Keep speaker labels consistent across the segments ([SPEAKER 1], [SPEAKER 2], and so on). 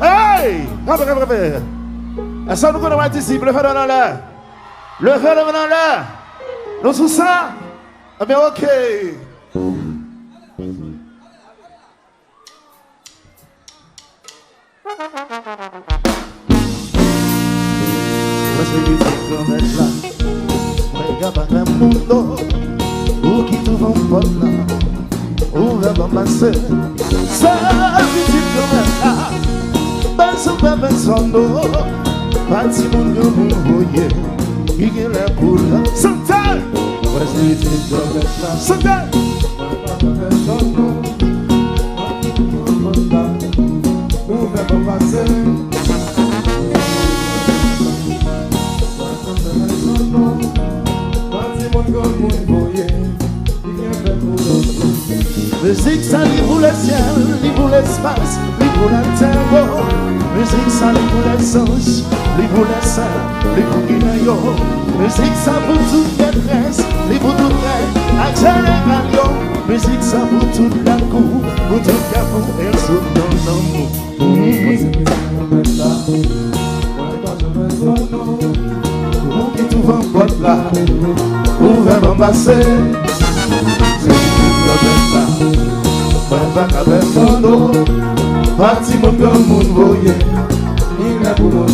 [SPEAKER 1] Hey! Rappelez. Est-ce que nous connaissons ici? Levez le main en l'air. Levez le main en l'air. Nous tous ça? Eh bien, ok. Regarde le mundo, où qui tout va en là, où va passer, ça petite comme là, pas son papa son dos, pas si mon gars mon voyait, il est là pour là, Santal, voici petite comme là, Santal, où va passer. Musique ça lit pour le ciel, lit pour l'espace, lit pour la terre. Musique ça lit pour les anges, lit pour les saints, lit pour Guinéo. Musique ça pour toute maîtresse, lit pour tout rêve, accélérant. Musique ça pour toute la cour, pour tout capot et sous dans l'amour. Où qui tout va en porte là, où va m'en passer. Pas qu'avec son dos, parti mon comme mon voyait, il est pour nous.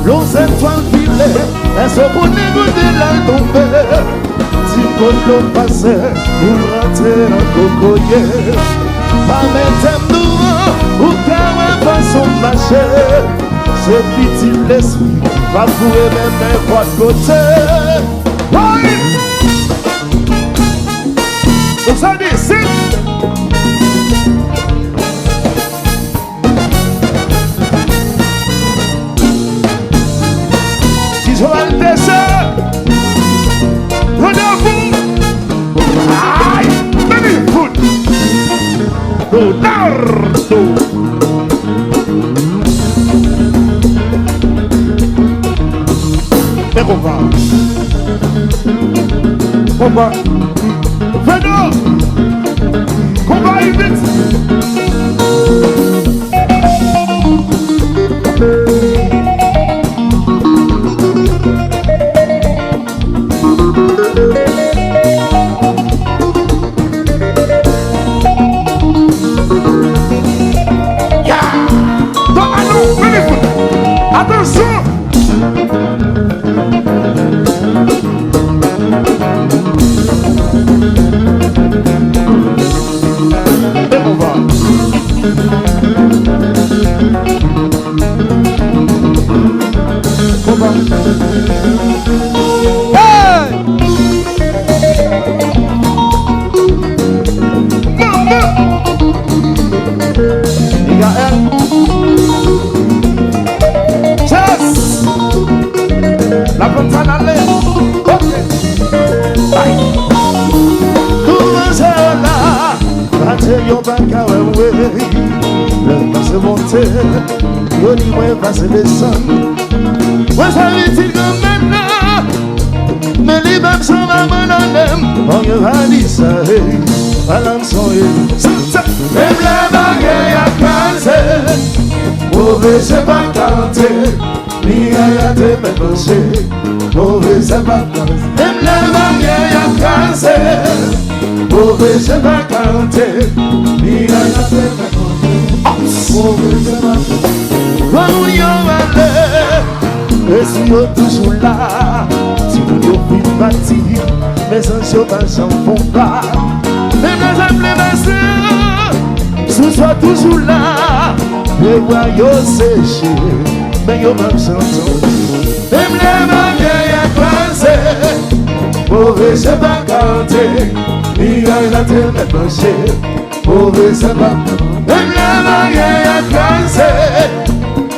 [SPEAKER 1] L'eau étoile filée, est-ce pour négocier la tombée? Si pour l'eau passé, pour rentrer en cocoyer. Pas mettre nous, ou quand façon marcher. C'est petit l'esprit, va trouver même n'importe côté. Vous avez dit, c'est si je vais le dessin, prenez-vous. Aïe, venez, foot. Leonardo. Mais combat. Venons. Combat vite. Attention! Et on va. On va. Hey! Il y a un. La frontière allait, ok. Aïe. Tout le monde là, raté yon bac à oué. Le passe monté, yon y ouais passe descendre. Ouais ça veut dire que maintenant, mais les babes sont maman en aime. On y va dire ça, balançons et même la baguette a cassé. Mauvais c'est pas tenté. Ni à te penser, mauvais c'est pas canté. Même la manière à casser, mauvais c'est pas canté. Ni à te penser, mauvais c'est pas canté. Quand y allait, et si on toujours là, si nous y avons bâti, mes anges pas s'en font pas. Même les emblématiques, ce soit toujours là, les voyous séchés. Mais yo même chanson, même les manières à croiser, mauvais c'est pas canté, ni à la tête penché, mauvais c'est pas canté. Même les manières à croiser,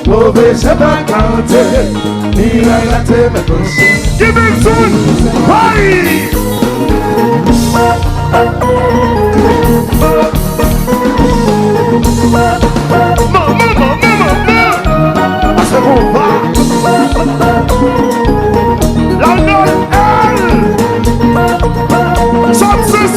[SPEAKER 1] mauvais c'est pas canté, ni à la tête penché. Give it soon, party! La note L. Ça c'est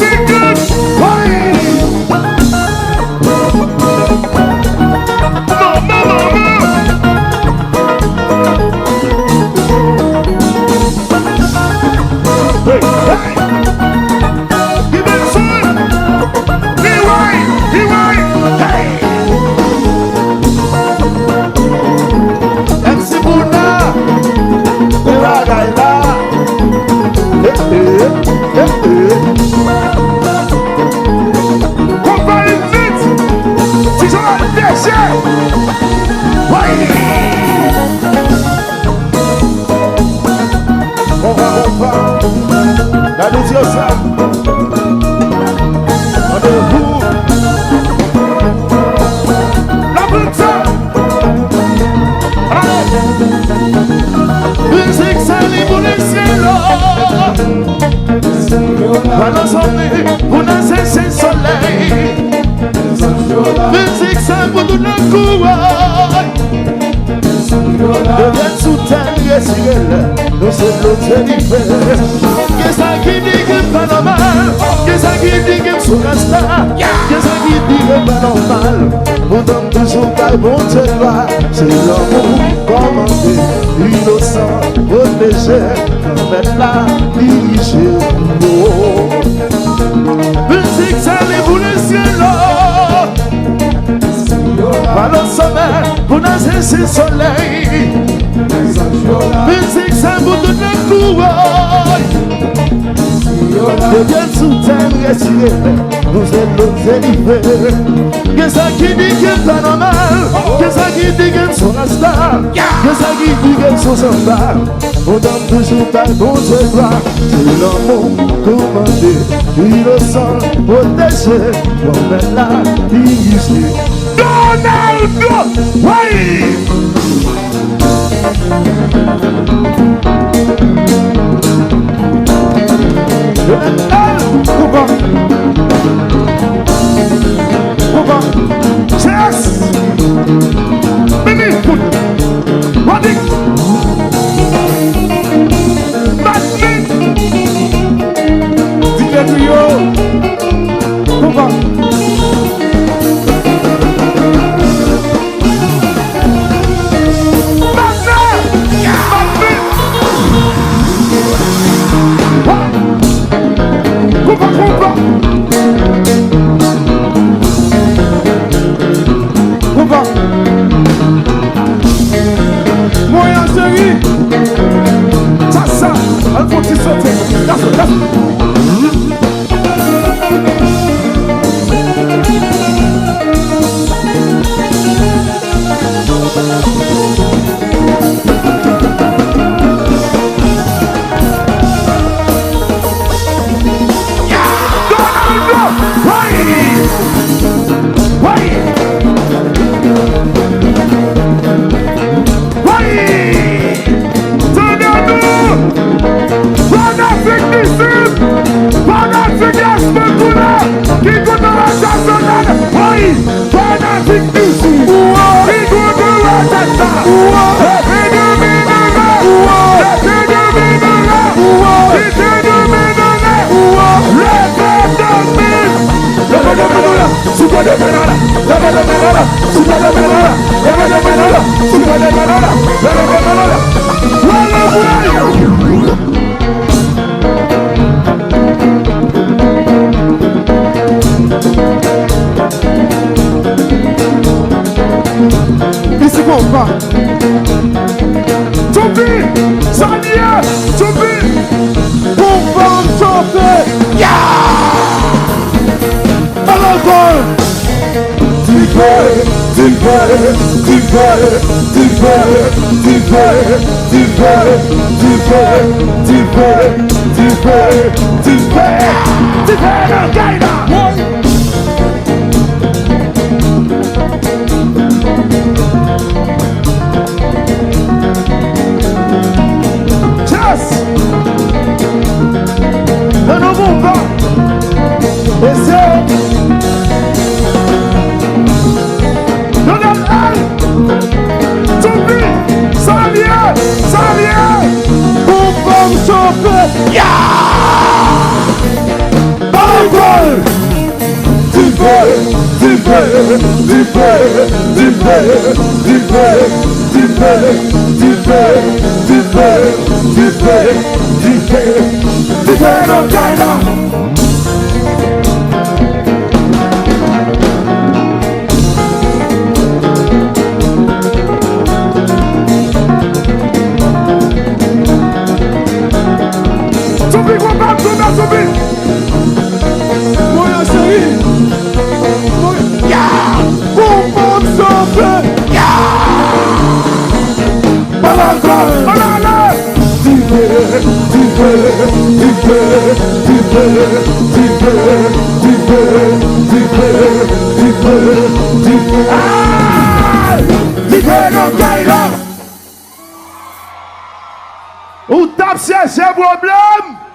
[SPEAKER 1] C'est l'amour commandé, innocent, protégé, comme être là, dirigé. Musique, ça les vous le ciel. Par le sommet, vous n'avez ce soleil. Musique, ça vous donne le courage. De bien sous terre, retiré, vous êtes l'autre délivré. Qu'est-ce qui dit que c'est normal? Qu'est-ce qui dit que c'est la star? Qu'est-ce qui dit que c'est sympa? On donne toujours ta bonne gloire. C'est l'amour commandé, innocent, protégé, comme elle l'a dirigé. Donald, oui! Yes! Baby, running! Batman! DiCaprio! Come on! Batman! Batman! Come on! Moyen série. Ça, un petit sauté. Ici qu'on va. Topi, Sania, Topi, pour vendre chanter. À la vol. Un nouveau vent. Et c'est Donald Al. Topi, Salier, pour vendre chanter. Parole. Ou tape c'est un problème.